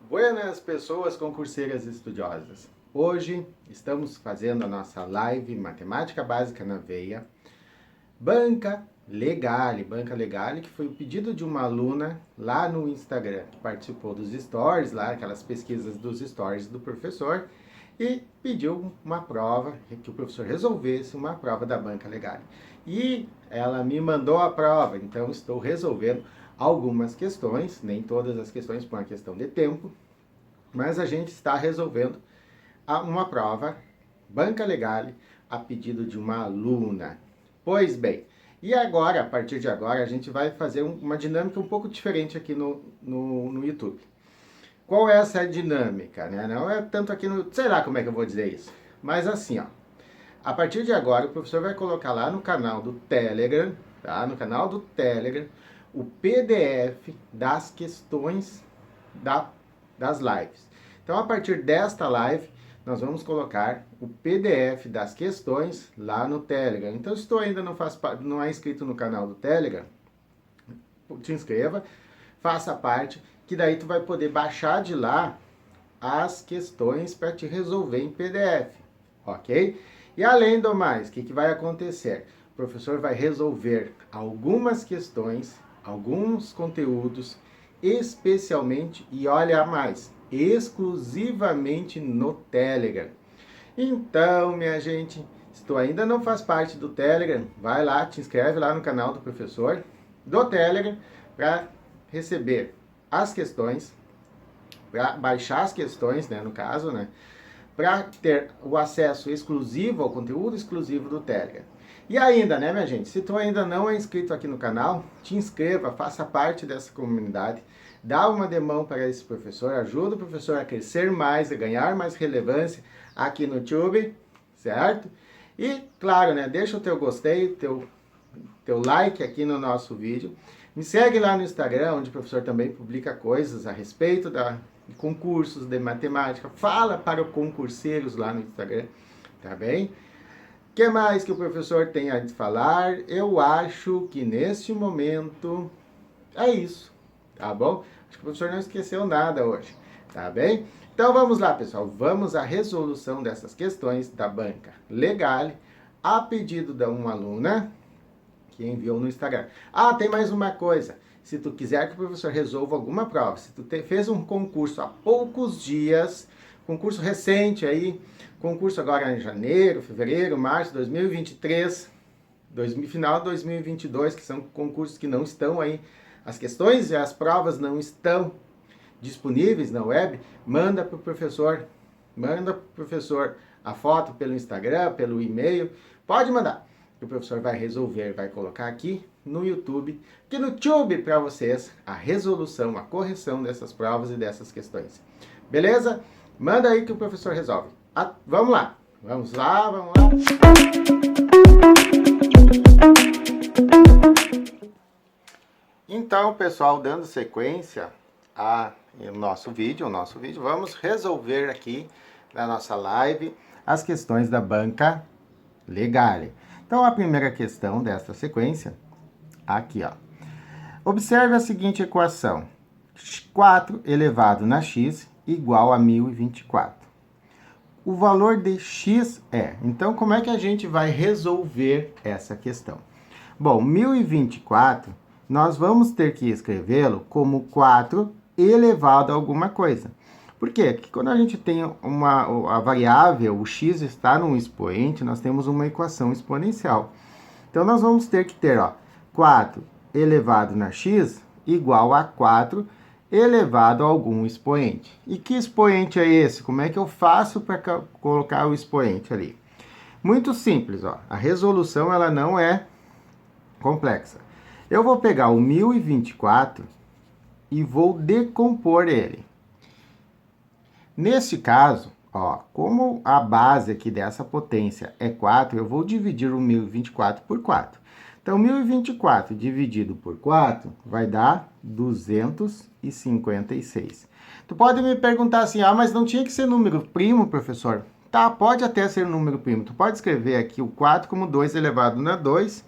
Buenas pessoas concurseiras estudiosas. Hoje estamos fazendo a nossa live Matemática Básica na Veia, Banca Legale, que foi o pedido de uma aluna lá no Instagram, que participou dos stories, lá aquelas pesquisas dos stories do professor, e pediu uma prova, que o professor resolvesse uma prova da Banca Legale. E ela me mandou a prova, então estou resolvendo algumas questões, nem todas as questões por uma questão de tempo, mas a gente está resolvendo uma prova Banca Legale a pedido de uma aluna. Pois bem, e agora, a partir de agora, a gente vai fazer uma dinâmica um pouco diferente aqui no YouTube. Qual é essa dinâmica, né? Não é tanto aqui no... sei lá como é que eu vou dizer isso. Mas assim, ó. A partir de agora, o professor vai colocar lá no canal do Telegram, tá? No canal do Telegram, o PDF das questões das lives. Então, a partir desta live, nós vamos colocar o PDF das questões lá no Telegram. Então, se tu ainda não é inscrito no canal do Telegram, te inscreva, faça parte, que daí tu vai poder baixar de lá as questões para te resolver em PDF, ok? E além do mais, o que vai acontecer? O professor vai resolver algumas questões, alguns conteúdos, especialmente, e olha mais, exclusivamente no Telegram. Então, minha gente, se tu ainda não faz parte do Telegram, vai lá, te inscreve lá no canal do professor do Telegram para receber as questões, para baixar as questões, né, no caso, né, para ter o acesso exclusivo ao conteúdo exclusivo do Telegram. E ainda, né, minha gente, se tu ainda não é inscrito aqui no canal, te inscreva, faça parte dessa comunidade, dá uma demão para esse professor, ajuda o professor a crescer mais, a ganhar mais relevância aqui no YouTube, certo? E, claro, né, deixa o teu gostei, teu like aqui no nosso vídeo. Me segue lá no Instagram, onde o professor também publica coisas a respeito de concursos de matemática. Fala para os concurseiros lá no Instagram, tá bem? O que mais que o professor tem a falar? Eu acho que neste momento é isso, tá bom? Acho que o professor não esqueceu nada hoje, tá bem? Então vamos lá, pessoal. Vamos à resolução dessas questões da Banca Legale a pedido de uma aluna que enviou no Instagram. Ah, tem mais uma coisa. Se tu quiser que o professor resolva alguma prova, se tu fez um concurso há poucos dias, concurso recente aí, concurso agora em janeiro, fevereiro, março de 2023, final de 2022, que são concursos que não estão aí, as questões e as provas não estão disponíveis na web, manda para o professor a foto pelo Instagram, pelo e-mail, pode mandar. O professor vai resolver, vai colocar aqui no YouTube, para vocês, a resolução, a correção dessas provas e dessas questões. Beleza? Manda aí que o professor resolve. Vamos lá. Vamos lá. Então, pessoal, dando sequência ao nosso vídeo, vamos resolver aqui na nossa live as questões da Banca Legale. Então, a primeira questão desta sequência, aqui, ó. Observe a seguinte equação. 4 elevado na x igual a 1024. O valor de x é... Então, como é que a gente vai resolver essa questão? Bom, 1024, nós vamos ter que escrevê-lo como 4 elevado a alguma coisa. Por quê? Porque quando a gente tem a variável, o x está num expoente, nós temos uma equação exponencial. Então, nós vamos ter que ter, ó, 4 elevado na x igual a 4 elevado a algum expoente. E que expoente é esse? Como é que eu faço para colocar o expoente ali? Muito simples, ó. A resolução ela não é complexa. Eu vou pegar o 1024 e vou decompor ele. Nesse caso, ó, como a base aqui dessa potência é 4, eu vou dividir o 1024 por 4. Então, 1024 dividido por 4 vai dar 256. Tu pode me perguntar assim, mas não tinha que ser número primo, professor? Tá, pode até ser número primo. Tu pode escrever aqui o 4 como 2 elevado na 2.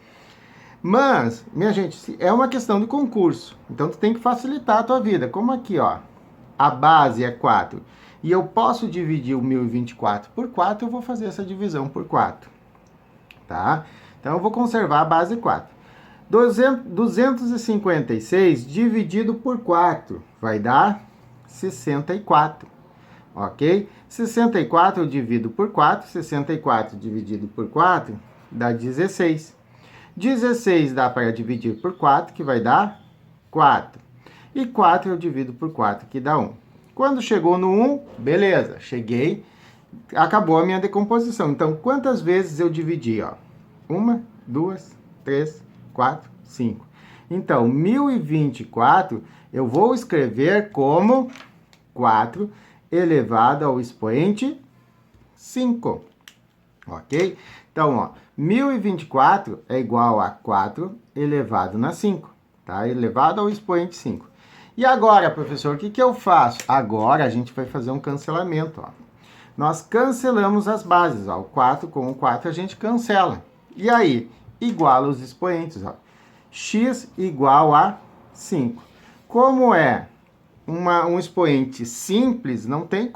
Mas, minha gente, é uma questão de concurso. Então, tu tem que facilitar a tua vida. Como aqui, ó. a base é 4, e eu posso dividir o 1024 por 4, eu vou fazer essa divisão por 4, tá? Então, eu vou conservar a base 4. 256 dividido por 4 vai dar 64, ok? 64 eu divido por 4, 64 dividido por 4 dá 16. 16 dá para dividir por 4, que vai dar 4. E 4 eu divido por 4, que dá 1. Quando chegou no 1, beleza, cheguei, acabou a minha decomposição. Então, quantas vezes eu dividi? 1, 2, 3, 4, 5. Então, 1024 eu vou escrever como 4 elevado ao expoente 5. Ok? Então, 1024 é igual a 4 elevado na 5. Tá? Elevado ao expoente 5. E agora, professor, o que eu faço? Agora a gente vai fazer um cancelamento. Nós cancelamos as bases. O 4 com o 4 a gente cancela. E aí, iguala os expoentes. X igual a 5. Como é um expoente simples, não tem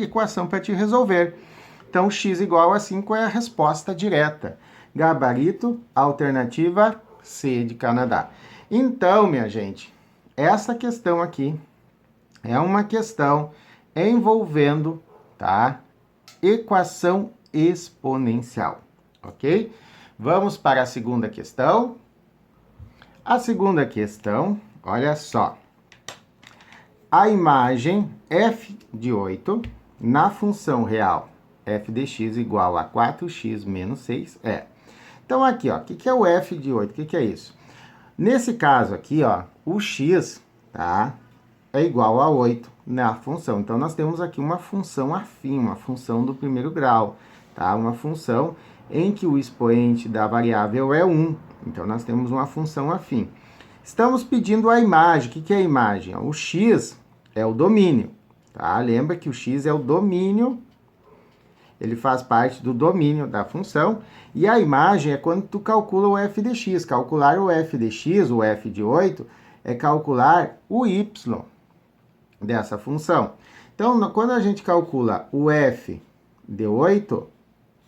equação para te resolver. Então, x igual a 5 é a resposta direta. Gabarito, alternativa C de Canadá. Então, minha gente, essa questão aqui é uma questão envolvendo, tá, equação exponencial, ok? Vamos para a segunda questão. A segunda questão, olha só. A imagem f de 8 na função real f de x igual a 4x menos 6 é. Então, aqui, o que é o f de 8? O que é isso? Nesse caso aqui, o x, tá, é igual a 8 na função. Então, nós temos aqui uma função afim, uma função do primeiro grau, tá? Uma função em que o expoente da variável é 1. Então, nós temos uma função afim. Estamos pedindo a imagem. O que é a imagem? O x é o domínio, tá? Lembra que o x é o domínio, ele faz parte do domínio da função, e a imagem é quando tu calcula o f de x. Calcular o f de x, o f de 8, é calcular o y dessa função. Então, quando a gente calcula o f de 8,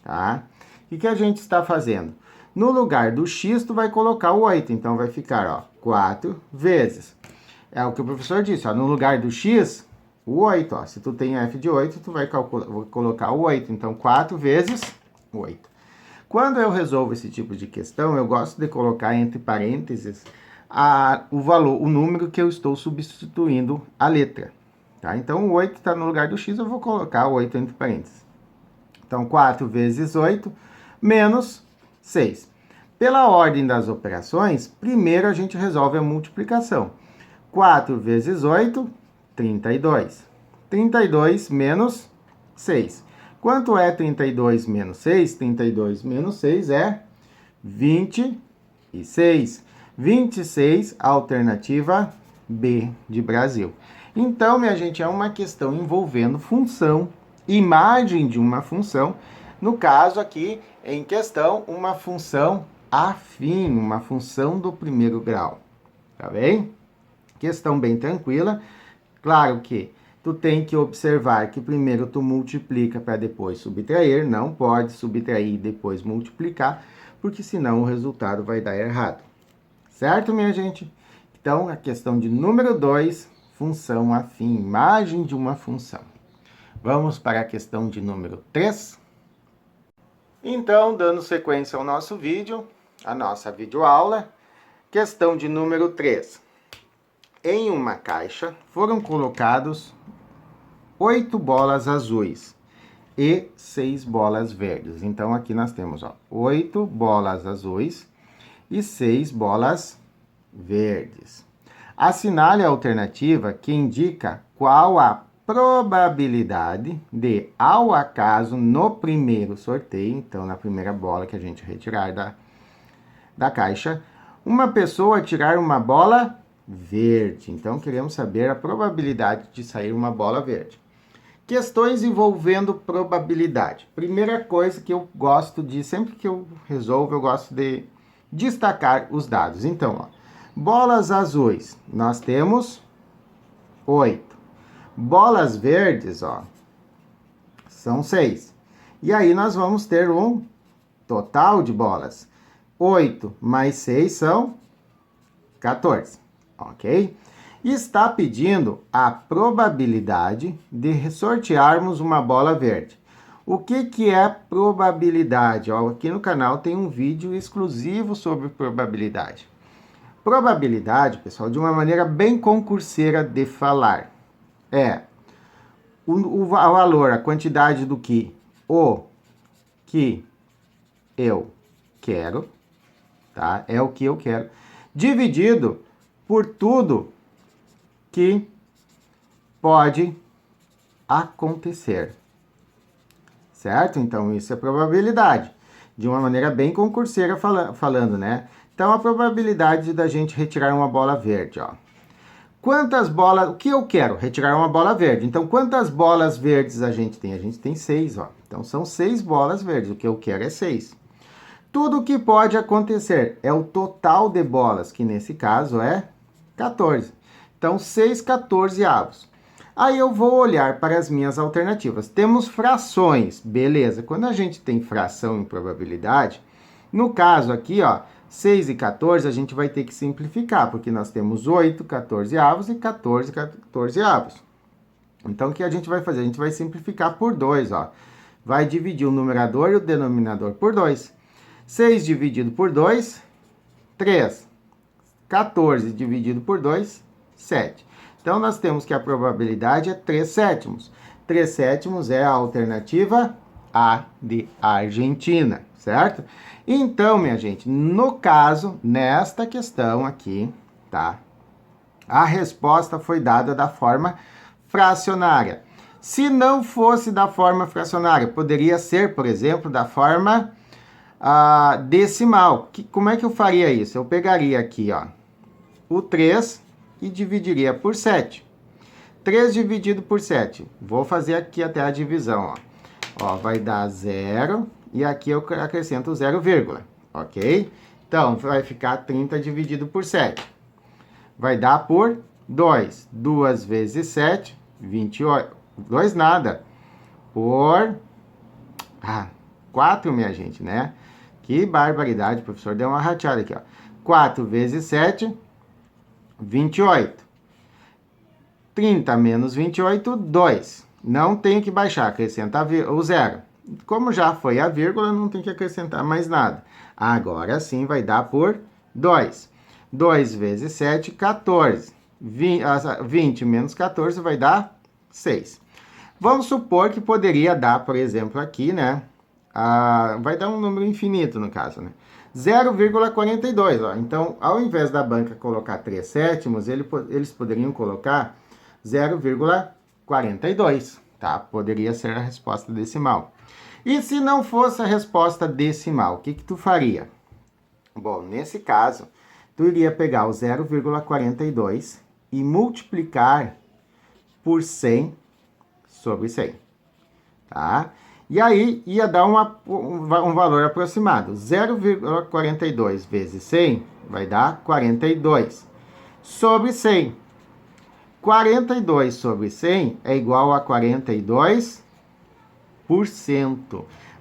tá? O que a gente está fazendo? No lugar do x, tu vai colocar o 8. Então, vai ficar, 4 vezes. É o que o professor disse, no lugar do x, o 8. Se tu tem f de 8, tu vai colocar o 8. Então, 4 vezes 8. Quando eu resolvo esse tipo de questão, eu gosto de colocar entre parênteses o valor, o número que eu estou substituindo a letra. Tá? Então, o 8 está no lugar do x, eu vou colocar o 8 entre parênteses. Então, 4 vezes 8 menos 6. Pela ordem das operações, primeiro a gente resolve a multiplicação. 4 vezes 8, 32. 32 menos 6. Quanto é 32 menos 6? 32 menos 6 é 26. 26, alternativa B de Brasil. Então, minha gente, é uma questão envolvendo função, imagem de uma função. No caso aqui, em questão, uma função afim, uma função do primeiro grau. Tá bem? Questão bem tranquila. Claro que tu tem que observar que primeiro tu multiplica para depois subtrair. Não pode subtrair e depois multiplicar, porque senão o resultado vai dar errado. Certo, minha gente? Então, a questão de número 2, função afim, imagem de uma função. Vamos para a questão de número 3. Então, dando sequência ao nosso vídeo, a nossa videoaula, questão de número 3. Em uma caixa foram colocados 8 bolas azuis e 6 bolas verdes. Então, aqui nós temos 8 bolas azuis e 6 bolas verdes. Assinale a alternativa que indica qual a probabilidade de, ao acaso, no primeiro sorteio, então na primeira bola que a gente retirar da caixa, uma pessoa tirar uma bola verde. Então, queremos saber a probabilidade de sair uma bola verde. Questões envolvendo probabilidade. Primeira coisa que eu gosto de, sempre que eu resolvo, eu gosto de destacar os dados. Então, bolas azuis, nós temos 8. Bolas verdes, ó, são 6. E aí nós vamos ter um total de bolas. 8 mais 6 são 14, ok? E está pedindo a probabilidade de sortearmos uma bola verde. O que é probabilidade? Ó, aqui no canal tem um vídeo exclusivo sobre probabilidade. Probabilidade, pessoal, de uma maneira bem concurseira de falar, é o valor, a quantidade do que eu quero, tá? É o que eu quero, dividido por tudo que pode acontecer, certo? Então, isso é probabilidade, de uma maneira bem concurseira falando, né? Então, a probabilidade da gente retirar uma bola verde, ó. Quantas bolas... O que eu quero? Retirar uma bola verde. Então, quantas bolas verdes a gente tem? A gente tem 6, ó. Então, são 6 bolas verdes. O que eu quero é 6. Tudo o que pode acontecer é o total de bolas, que nesse caso é 14. Então, 6 14avos. Aí eu vou olhar para as minhas alternativas. Temos frações, beleza. Quando a gente tem fração em probabilidade, no caso aqui, ó, 6 e 14, a gente vai ter que simplificar, porque nós temos 8 14avos e 14 14avos. Então, o que a gente vai fazer? A gente vai simplificar por 2, ó. Vai dividir o numerador e o denominador por 2. 6 dividido por 2, 3. 14 dividido por 2, 7. Então, nós temos que a probabilidade é 3 sétimos. 3 sétimos é a alternativa A de Argentina, certo? Então, minha gente, no caso, nesta questão aqui, tá? A resposta foi dada da forma fracionária. Se não fosse da forma fracionária, poderia ser, por exemplo, da forma decimal. Como é que eu faria isso? Eu pegaria aqui, ó, o 3 e dividiria por 7. 3 dividido por 7. Vou fazer aqui até a divisão, ó. Ó, vai dar 0 e aqui eu acrescento 0, ok? Então, vai ficar 30 dividido por 7. Vai dar por 2. 2 vezes 7, 28. 2 nada. Por 4, minha gente, né? Que barbaridade, o professor deu uma rateada aqui, ó. 4 vezes 7, 28. 30 menos 28, 2. Não tenho que baixar, acrescenta o 0. Como já foi a vírgula, não tem que acrescentar mais nada. Agora sim vai dar por 2. 2 vezes 7, 14. 20 menos 14 vai dar 6. Vamos supor que poderia dar, por exemplo, aqui, né? Vai dar um número infinito, no caso, né? 0,42, ó. Então, ao invés da banca colocar 3 sétimos, eles poderiam colocar 0,42, tá? Poderia ser a resposta decimal. E se não fosse a resposta decimal, o que tu faria? Bom, nesse caso, tu iria pegar o 0,42 e multiplicar por 100 sobre 100, tá? E aí, ia dar um valor aproximado. 0,42 vezes 100 vai dar 42 sobre 100. 42 sobre 100 é igual a 42%.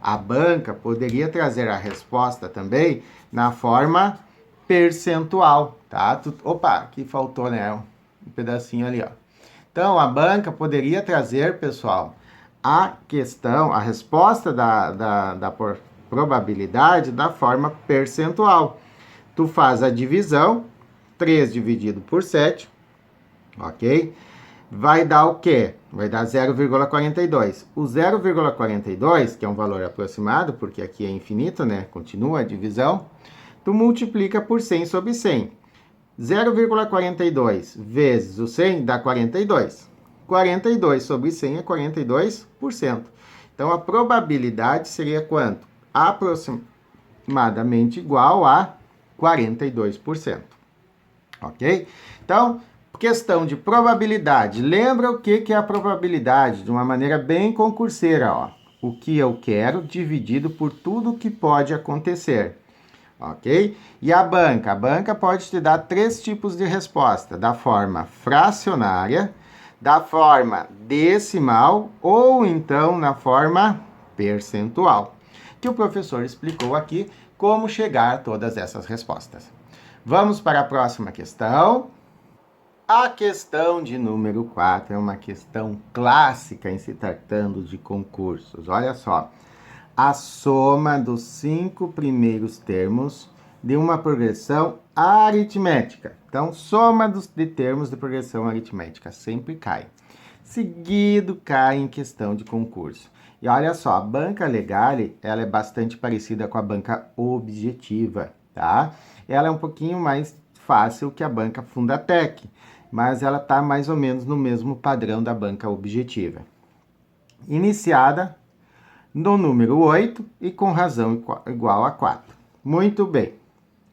A banca poderia trazer a resposta também na forma percentual, tá? Opa, aqui faltou, né? Um pedacinho ali, ó. Então, a banca poderia trazer, pessoal, a questão, a resposta da probabilidade da forma percentual. Tu faz a divisão, 3 dividido por 7, ok? Vai dar o quê? Vai dar 0,42. O 0,42, que é um valor aproximado, porque aqui é infinito, né? Continua a divisão. Tu multiplica por 100 sobre 100. 0,42 vezes o 100 dá 42. 42 sobre 100 é 42%. Então, a probabilidade seria quanto? Aproximadamente igual a 42%. Ok? Então, questão de probabilidade. Lembra o que é a probabilidade? De uma maneira bem concurseira, ó. O que eu quero dividido por tudo que pode acontecer. Ok? E a banca? A banca pode te dar 3 tipos de resposta. Da forma fracionária, da forma decimal ou então na forma percentual, que o professor explicou aqui como chegar a todas essas respostas. Vamos para a próxima questão. A questão de número 4 é uma questão clássica em se tratando de concursos. Olha só, a soma dos 5 primeiros termos de uma progressão aritmética. Então, soma de termos de progressão aritmética sempre cai. Seguido cai em questão de concurso. E olha só, a banca Legale, ela é bastante parecida com a banca objetiva, tá? Ela é um pouquinho mais fácil que a banca Fundatec, mas ela está mais ou menos no mesmo padrão da banca objetiva. Iniciada no número 8 e com razão igual a 4. Muito bem.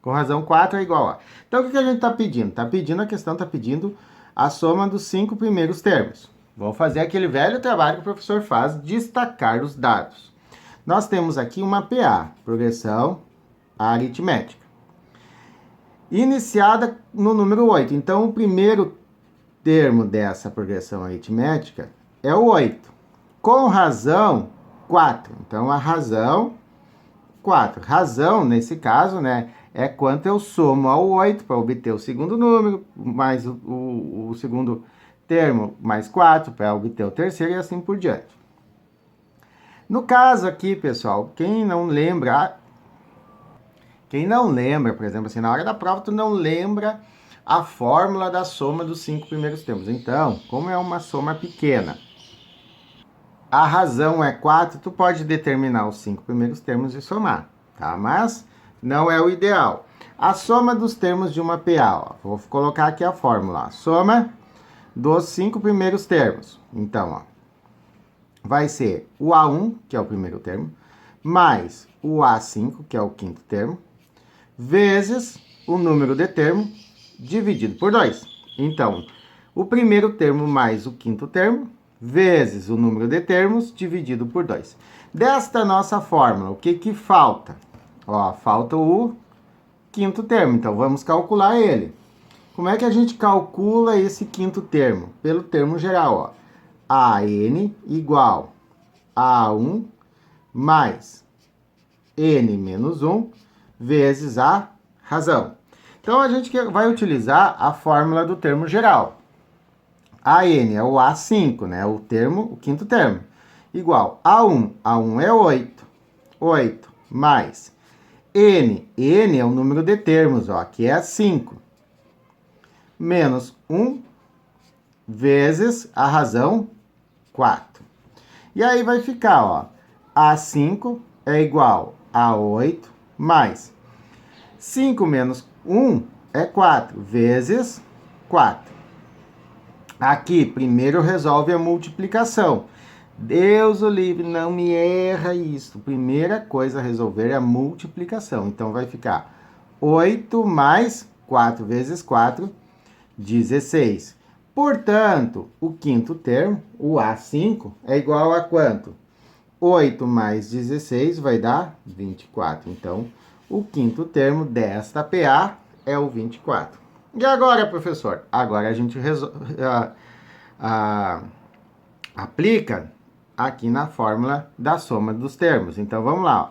Com razão 4 é igual a. Então, o que a gente está pedindo? A questão está pedindo a soma dos 5 primeiros termos. Vamos fazer aquele velho trabalho que o professor faz, destacar os dados. Nós temos aqui uma PA, progressão aritmética, iniciada no número 8. Então, o primeiro termo dessa progressão aritmética é o 8. Com razão 4. Então, a razão 4. Razão, nesse caso, né, é quanto eu somo ao 8 para obter o segundo número, mais o segundo termo, mais 4 para obter o terceiro e assim por diante. No caso aqui, pessoal, quem não lembra, por exemplo, assim, na hora da prova, tu não lembra a fórmula da soma dos 5 primeiros termos. Então, como é uma soma pequena, a razão é 4, tu pode determinar os 5 primeiros termos e somar, tá? Mas não é o ideal. A soma dos termos de uma PA, ó, vou colocar aqui a fórmula, ó, soma dos 5 primeiros termos. Então, ó, vai ser o A1, que é o primeiro termo, mais o A5, que é o quinto termo, vezes o número de termo dividido por 2. Então, o primeiro termo mais o quinto termo, vezes o número de termos dividido por 2. Desta nossa fórmula, o que que falta? Ó, falta o quinto termo, então vamos calcular ele. Como é que a gente calcula esse quinto termo? Pelo termo geral, ó. AN igual a 1 mais N menos 1 vezes a razão. Então, a gente vai utilizar a fórmula do termo geral. AN é o A5, né? O quinto termo. Igual a 1. A1 é 8. 8 mais N. N é o número de termos, ó, que é 5. Menos 1 vezes a razão 4. E aí vai ficar, ó, A5 é igual a 8 mais 5 menos 1 é 4 vezes 4. Aqui, primeiro resolve a multiplicação. Deus o livre, não me erra isso. Primeira coisa a resolver é a multiplicação. Então, vai ficar 8 mais 4 vezes 4, 16. Portanto, o quinto termo, o A5, é igual a quanto? 8 mais 16 vai dar 24. Então, o quinto termo desta PA é o 24. E agora, professor? Agora a gente aplica aqui na fórmula da soma dos termos. Então, vamos lá. Ó.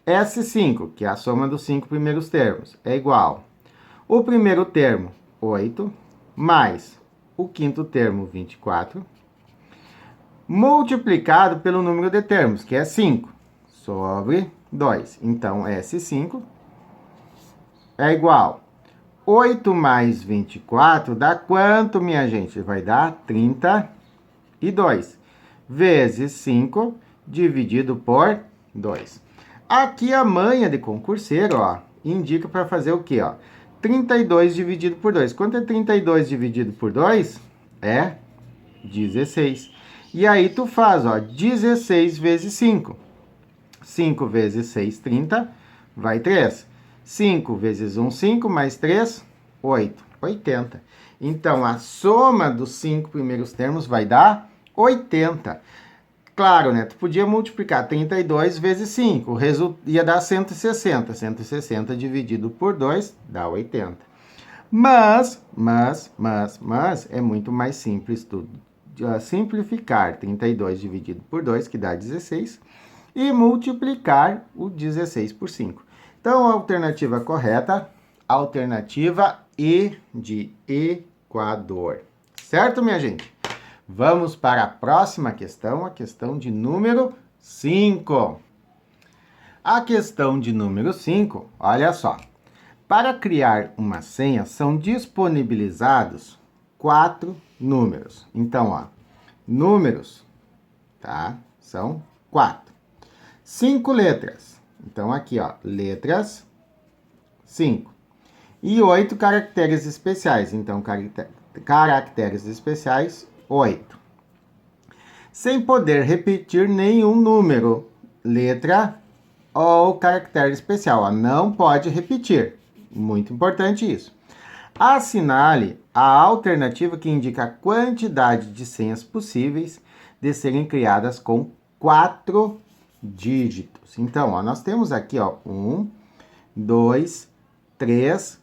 S5, que é a soma dos 5 primeiros termos, é igual. O primeiro termo, 8, mais o quinto termo, 24, multiplicado pelo número de termos, que é 5, sobre 2. Então, S5 é igual. 8 mais 24 dá quanto, minha gente? Vai dar 32. Vezes 5 dividido por 2. Aqui a manha de concurseiro, ó, indica para fazer o quê, ó? 32 dividido por 2. Quanto é 32 dividido por 2? É 16. E aí tu faz, ó, 16 vezes 5. 5 vezes 6, 30, vai 3. 5 vezes 1, 5, mais 3, 8. 80. Então, a soma dos 5 primeiros termos vai dar 80. Claro, né? Tu podia multiplicar 32 vezes 5, ia dar 160. 160 dividido por 2 dá 80. Mas, é muito mais simples simplificar 32 dividido por 2, que dá 16, e multiplicar o 16 por 5. Então, a alternativa correta, alternativa E de Equador. Certo, minha gente? Vamos para a próxima questão, a questão de número 5. A questão de número 5, olha só. Para criar uma senha, são disponibilizados 4 números. Então, ó, números, tá? São 4. 5 letras. Então, aqui, ó, letras, 5. E 8 caracteres especiais. Então, caracteres especiais, 8. Sem poder repetir nenhum número, letra ou caractere especial. Ó, não pode repetir. Muito importante isso. Assinale a alternativa que indica a quantidade de senhas possíveis de serem criadas com 4 dígitos. Então, ó, nós temos aqui, ó, 1, 2, 3,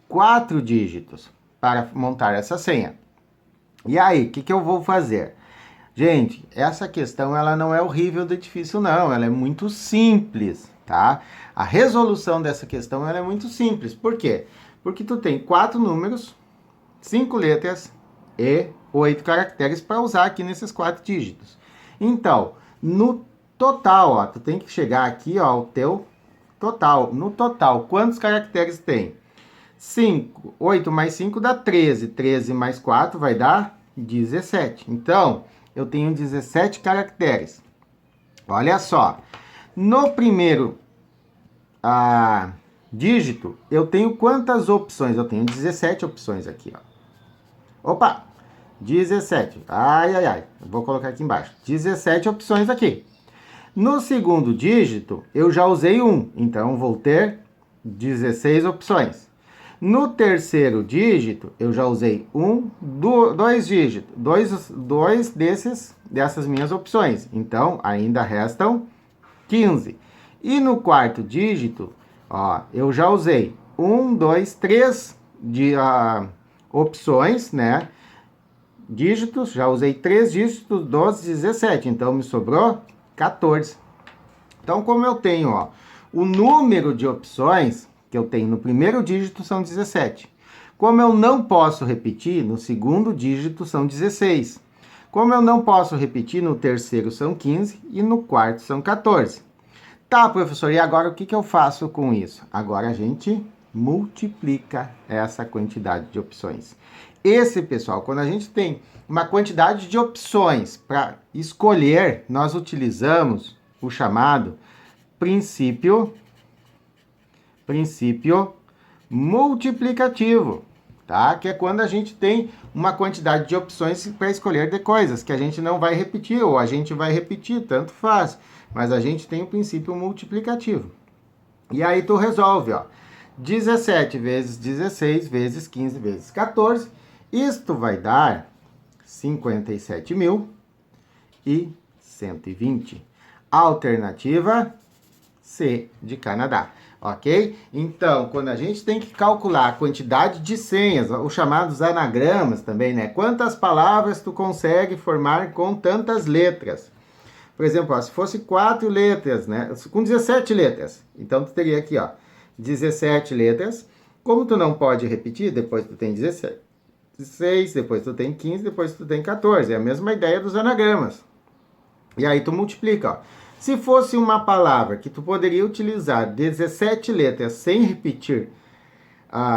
4 dígitos para montar essa senha. E aí, o que eu vou fazer? Gente, essa questão ela não é horrível de difícil, não. Ela é muito simples, tá? A resolução dessa questão ela é muito simples. Por quê? Porque tu tem 4 números, 5 letras e 8 caracteres para usar aqui nesses 4 dígitos. Então, no total, ó, tu tem que chegar aqui, ó, ao teu total. No total, quantos caracteres tem? 5. 8 mais 5 dá 13. 13 mais 4 vai dar 17. Então, eu tenho 17 caracteres. Olha só. No primeiro dígito, eu tenho quantas opções? Eu tenho 17 opções aqui, ó. Opa! 17. Ai, ai, ai. Eu vou colocar aqui embaixo. 17 opções aqui. No segundo dígito, eu já usei 1. Então, vou ter 16 opções. No terceiro dígito, eu já usei 2 dígitos, dois dessas minhas opções. Então, ainda restam 15. E no quarto dígito, ó, eu já usei 3 opções, né? Dígitos, já usei 3 dígitos dos 17. Então, me sobrou 14. Então, como eu tenho, ó, o número de opções que eu tenho no primeiro dígito são 17. Como eu não posso repetir, no segundo dígito são 16. Como eu não posso repetir, no terceiro são 15 e no quarto são 14. Tá, professor, e agora o que eu faço com isso? Agora a gente multiplica essa quantidade de opções. Pessoal, quando a gente tem uma quantidade de opções para escolher, nós utilizamos o chamado princípio multiplicativo, tá? Que é quando a gente tem uma quantidade de opções para escolher de coisas que a gente não vai repetir ou a gente vai repetir, tanto faz. Mas a gente tem o princípio multiplicativo. E aí tu resolve, ó. 17 vezes 16 vezes 15 vezes 14. Isto vai dar 57.120. Alternativa C de Canadá. Ok? Então, quando a gente tem que calcular a quantidade de senhas, os chamados anagramas também, né? Quantas palavras tu consegue formar com tantas letras? Por exemplo, ó, se fosse 4 letras, né? Com 17 letras. Então, tu teria aqui, ó, 17 letras. Como tu não pode repetir, depois tu tem 16, depois tu tem 15, depois tu tem 14. É a mesma ideia dos anagramas. E aí tu multiplica, ó. Se fosse uma palavra que tu poderia utilizar 17 letras sem repetir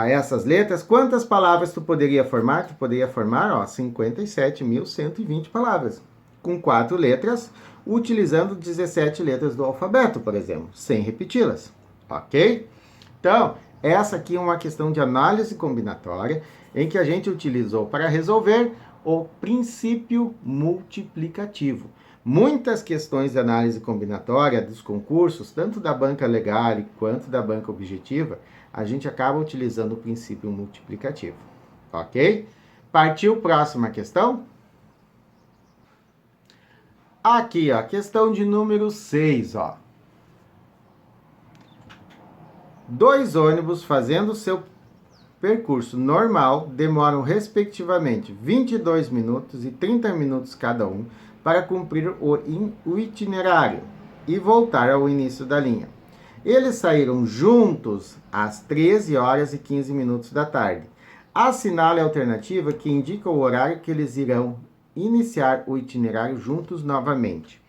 essas letras, quantas palavras tu poderia formar? Tu poderia formar, ó, 57.120 palavras. Com 4 letras, utilizando 17 letras do alfabeto, por exemplo, sem repeti-las. Ok? Então, essa aqui é uma questão de análise combinatória, em que a gente utilizou para resolver o princípio multiplicativo. Muitas questões de análise combinatória dos concursos, tanto da banca Legale quanto da banca objetiva, a gente acaba utilizando o princípio multiplicativo. Ok? Partiu próxima questão? Aqui, ó, questão de número 6, ó. 2 ônibus fazendo seu percurso normal demoram respectivamente 22 minutos e 30 minutos cada um para cumprir o itinerário e voltar ao início da linha. Eles saíram juntos às 13 horas e 15 minutos da tarde. Assinale a alternativa que indica o horário que eles irão iniciar o itinerário juntos novamente.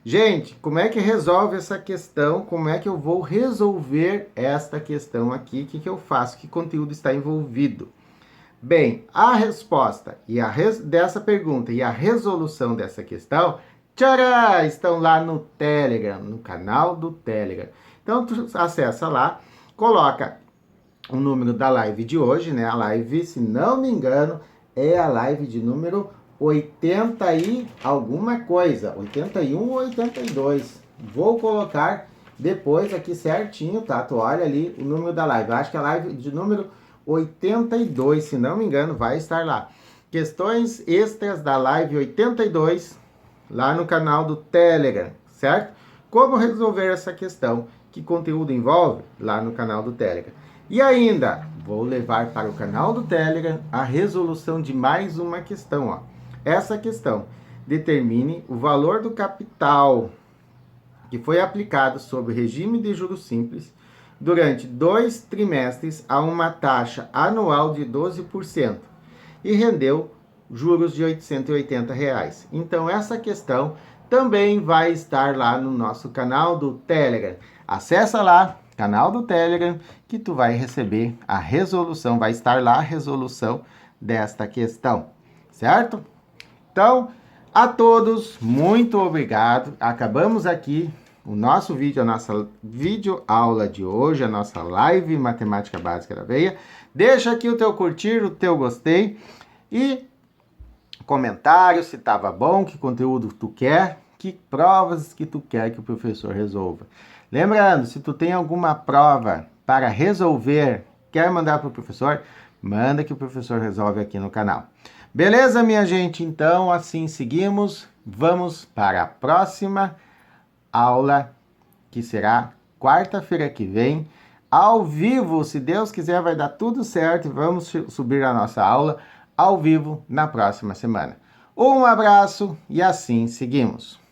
Gente, como é que resolve essa questão? Como é que eu vou resolver esta questão aqui? O que eu faço? Que conteúdo está envolvido? Bem, a resposta dessa pergunta e a resolução dessa questão, tcharam, estão lá no Telegram, no canal do Telegram. Então, tu acessa lá, coloca o número da live de hoje, né? A live, se não me engano, é a live de número 80 e alguma coisa, 81 ou 82. Vou colocar depois aqui certinho, tá? Tu olha ali o número da live. Eu acho que a live de número 82, se não me engano, vai estar lá. Questões extras da live 82, lá no canal do Telegram, certo? Como resolver essa questão? Que conteúdo envolve? Lá no canal do Telegram. E ainda, vou levar para o canal do Telegram a resolução de mais uma questão, ó. Essa questão: determine o valor do capital que foi aplicado sob regime de juros simples durante 2 trimestres a uma taxa anual de 12% e rendeu juros de R$ 880. Então, essa questão também vai estar lá no nosso canal do Telegram. Acessa lá, canal do Telegram, que tu vai receber a resolução, vai estar lá a resolução desta questão, certo? Então, a todos, muito obrigado. Acabamos aqui o nosso vídeo, a nossa videoaula de hoje, a nossa live Matemática Básica da Veia. Deixa aqui o teu curtir, o teu gostei e comentário se estava bom, que conteúdo tu quer, que provas que tu quer que o professor resolva. Lembrando, se tu tem alguma prova para resolver, quer mandar para o professor, manda que o professor resolve aqui no canal. Beleza, minha gente? Então, assim seguimos. Vamos para a próxima aula, que será quarta-feira que vem, ao vivo. Se Deus quiser, vai dar tudo certo e vamos subir a nossa aula ao vivo na próxima semana. Um abraço e assim seguimos.